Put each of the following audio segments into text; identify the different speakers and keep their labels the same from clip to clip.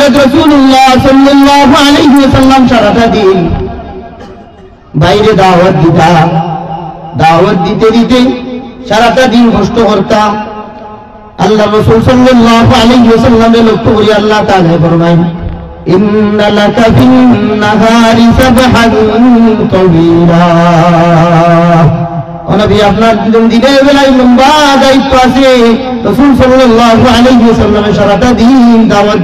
Speaker 1: হযরত রাসূলুল্লাহ সাল্লাল্লাহু আলাইহি ওয়াসাল্লাম সারাটা দিন বাইরে দাওয়াত দিতে দিতে সারাটা দিন কষ্ট করতাম। আল্লাহ রাসূল সাল্লাল্লাহু আলাইহি ওয়াসাল্লামের লক্ষ্য করে আল্লাহ তাআলা ফরমায়, ইন্না লাকা ফিন নাহারি সাবহান তাওয়ীলা। ও নবী, আপনার দিনের বেলায় লম্বা দায়িত্ব আছে। রাসূল সাল্লাল্লাহু আলাইহি ওয়াসাল্লামের সারাটা দিন দাওয়াত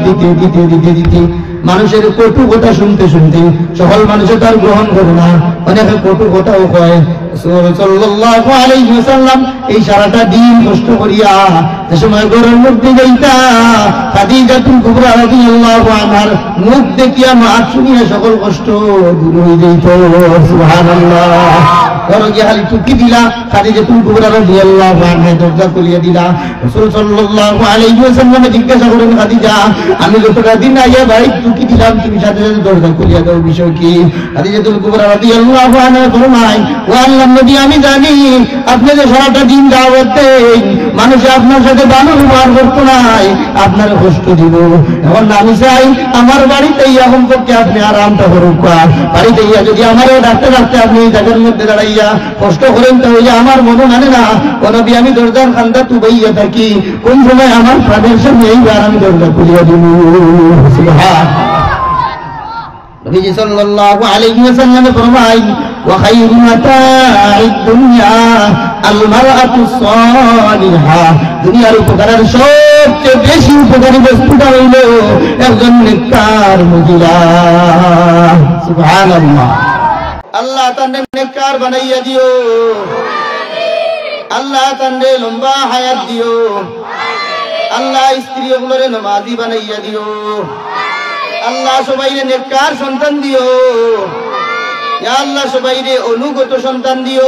Speaker 1: দিতে মানুষের কটু কথা শুনতে সকল মানুষে তার গ্রহণ করে না, অনেকে কটু কথাও কয়। সাল্লাল্লাহু আলাইহি ওয়াসাল্লাম এই সারাটা দিন কষ্ট করিয়া যে সময় ঘরের মধ্যে যাইতা, খাদিজাতুল কুবরা রাদিয়াল্লাহু আনহার মুখ দেখিয়া মাত শুনিয়া সকল কষ্ট দূর হয়ে যাইত। সুবহানাল্লাহ। ঘরে গিয়ে খালি টুকি দিলা, খাদিজাতুল কুবরা রাদিয়াল্লাহু আনহা দরজা খুলিয়া দিলা। রাসূল সাল্লাল্লাহু আলাইহি ওয়াসাল্লাম জিজ্ঞাসা করেন, খাদিজা, আমি যতটা দিন আইয়া ভাই টুকি দিলাম, তুমি সাথে সাথে দরজা খুলিয়া দাও, বিষয় কি? খাদিজাতুল কুবরা রাদিয়াল্লাহু আনহা ফরমায়, ও আল্লাহর নবী, আমি জানি আপনি যে সারাটা দিন দাওয়াত দেন, মানুষ আপনার সাথে ভালো ব্যবহার করতো নাই, আপনার কষ্ট দিব। এখন আমি চাই আমার বাড়িতে ইয়া সম্পর্কে আপনি আরামটা করুক। বাড়িতে ইয়া যদি আমারও ডাকতে আপনি এই জায়গার মধ্যে দাঁড়াইয়া কষ্ট করেন, তাহলে আমার মনে মানে না। ও নবী, আমি দরজার খান্দা তুবাইয়া থাকি, কোন সময় আমার প্রাণের সামনে এইবার আমি দরজা খুলিয়া দিব। নবীজি সাল্লাল্লাহু আলাইহি ওয়াসাল্লাম ফরমায়, ওয়া খায়রু মাতা'আদ দুনিয়া আল মারআতুস সালিহা। দুনিয়ার উপকারের সবচেয়ে বেশি উপকারী বস্তুটা হইল একজন নেককার মহিলা। সুবহানাল্লাহ। আল্লাহ তাআলা নেককার বানাইয়া দিও, আল্লাহ তাআলা লম্বা হায়াত দিও, আল্লাহ স্ত্রীগুলোরে নামাজি বানাইয়া দিও, আল্লাহ সবাইরে নেককার সন্তান দিও, ইয়া আল্লাহ সবাইরে অনুগত সন্তান দিও।